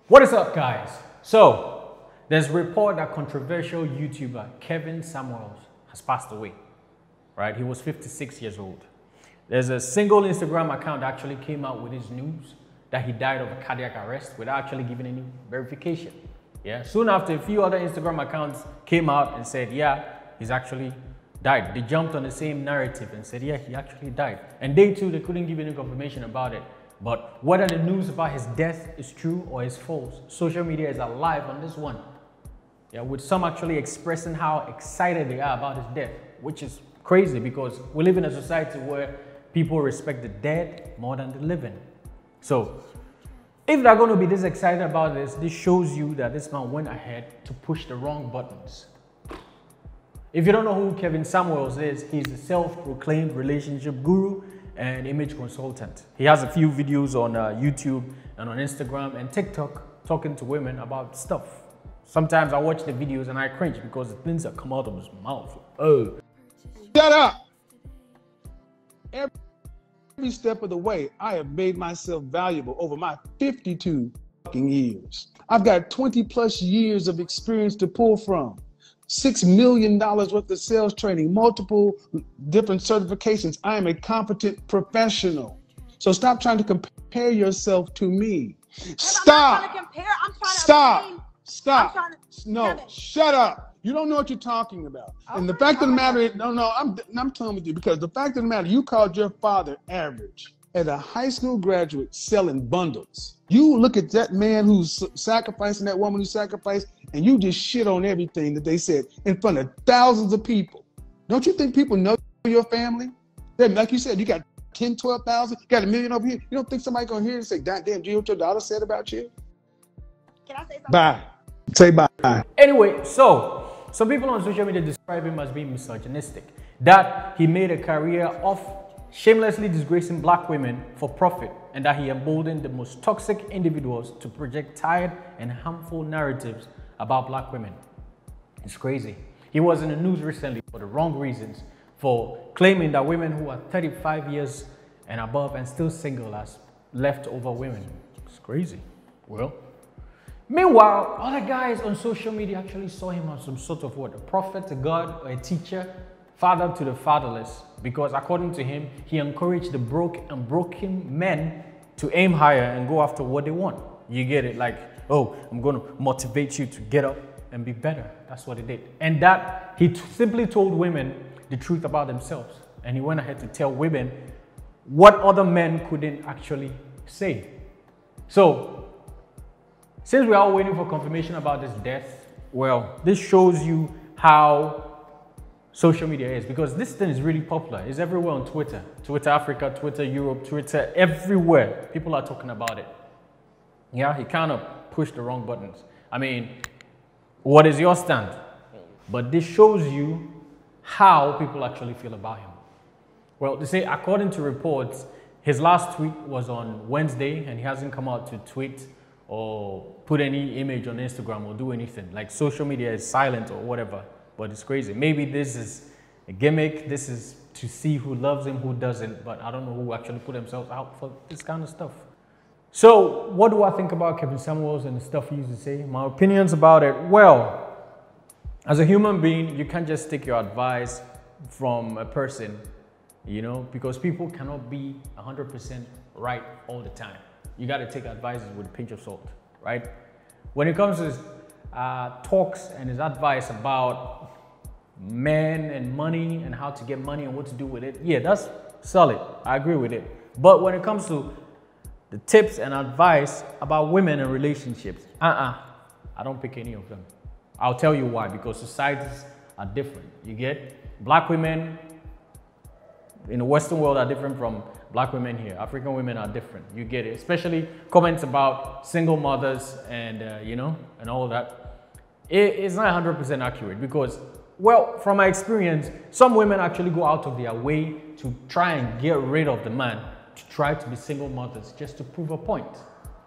What is up, guys? So, there's a report that controversial YouTuber Kevin Samuels has passed away, right? He was 56 years old. There's a single Instagram account that actually came out with his news that he died of a cardiac arrest without actually giving any verification. Yeah. Soon after, a few other Instagram accounts came out and said, yeah, he's actually died. They jumped on the same narrative and said, yeah, he actually died. And they too, they couldn't give any confirmation about it. But whether the news about his death is true or is false, social media is alive on this one. Yeah, with some actually expressing how excited they are about his death, which is crazy because we live in a society where people respect the dead more than the living. So if they're going to be this excited about this shows you that this man went ahead to push the wrong buttons. If you don't know who Kevin Samuels is, he's a self-proclaimed relationship guru and image consultant. He has a few videos on YouTube and on Instagram and TikTok talking to women about stuff. Sometimes I watch the videos and I cringe because the things that come out of his mouth. Oh. Shut up! Every step of the way, I have made myself valuable over my 52 fucking years. I've got 20 plus years of experience to pull from. $6 million worth of sales training, multiple different certifications. I am a competent professional. So stop trying to compare yourself to me. Stop. I'm not trying to compare. I'm trying to Stop. No, shut up. You don't know what you're talking about. And the fact of the matter is, I'm telling you, because the fact of the matter, you called your father average as a high school graduate selling bundles. You look at that man who's sacrificing, that woman who sacrificed, and you just shit on everything that they said in front of thousands of people. Don't you think people know your family? Like you said, you got 10, 12,000, got $1 million over here. You don't think somebody gonna hear and say, God damn, do you know what your daughter said about you? Can I say something? Bye. Say bye. Anyway, so some people on social media describe him as being misogynistic, that he made a career of shamelessly disgracing black women for profit, and that he emboldened the most toxic individuals to project tired and harmful narratives about black women. It's crazy. He was in the news recently for the wrong reasons, for claiming that women who are 35 years and above and still single as leftover women. It's crazy. Well, meanwhile, other guys on social media actually saw him as some sort of a prophet, a god, or a teacher, father to the fatherless, because according to him, he encouraged the broke and broken men to aim higher and go after what they want. You get it? Like, oh, I'm going to motivate you to get up and be better. That's what he did. And that he simply told women the truth about themselves. And he went ahead to tell women what other men couldn't actually say. So, since we're all waiting for confirmation about this death, well, this shows you how social media is, because this thing is really popular. It's everywhere on Twitter. Twitter Africa, Twitter Europe, Twitter everywhere. People are talking about it. Yeah, he kind of pushed the wrong buttons. I mean, what is your stand? But this shows you how people actually feel about him. Well, they say, according to reports, his last tweet was on Wednesday and he hasn't come out to tweet or put any image on Instagram or do anything. Like, social media is silent or whatever. But it's crazy. Maybe this is a gimmick. This is to see who loves him, who doesn't. But I don't know who actually put themselves out for this kind of stuff. So what do I think about Kevin Samuels and the stuff he used to say? My opinions about it. Well, as a human being, you can't just take your advice from a person, you know, because people cannot be 100% right all the time. You got to take advices with a pinch of salt, right? When it comes to talks and his advice about men and money and how to get money and what to do with it, yeah, that's solid. I agree with it. But when it comes to the tips and advice about women and relationships, I don't pick any of them. I'll tell you why. Because societies are different. You get? Black women in the Western world are different from black women here. African women are different. You get it? Especially comments about single mothers and, you know, and all that. It's not 100% accurate because, well, from my experience, some women actually go out of their way to try and get rid of the man, to try to be single mothers just to prove a point.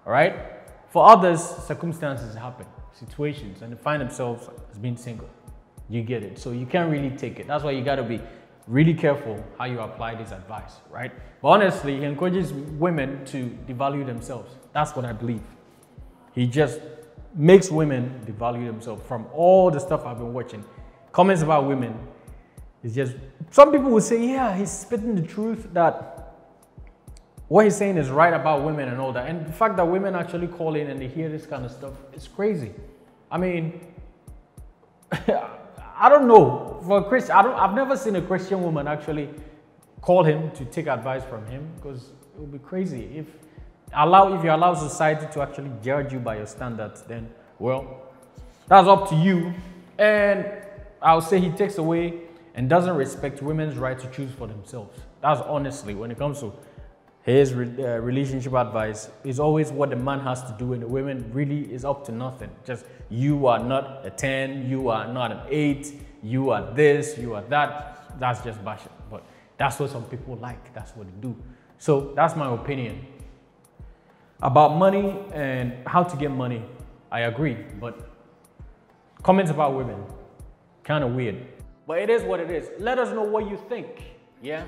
All right? For others, circumstances happen, situations, and they find themselves as being single. You get it? So you can't really take it. That's why you got to be really careful how you apply this advice, right? But honestly, he encourages women to devalue themselves. That's what I believe. he just makes women devalue themselves. From all the stuff I've been watching, comments about women, it's just, some people will say, yeah, he's spitting the truth, that what he's saying is right about women and all that. And the fact that women actually call in and they hear this kind of stuff, it's crazy. I mean, I don't know. For a Christian, I've never seen a Christian woman actually call him to take advice from him, because it would be crazy. If you allow society to actually judge you by your standards, then, well, that's up to you. And I'll say he takes away and doesn't respect women's right to choose for themselves. That's honestly, when it comes to his relationship advice, is always what the man has to do, and the women really is up to nothing. Just, you are not a 10, you are not an 8, you are this, you are that. That's just bashing. But that's what some people like. That's what they do. So that's my opinion. About money and how to get money, I agree. But comments about women, kind of weird. But it is what it is. Let us know what you think. Yeah?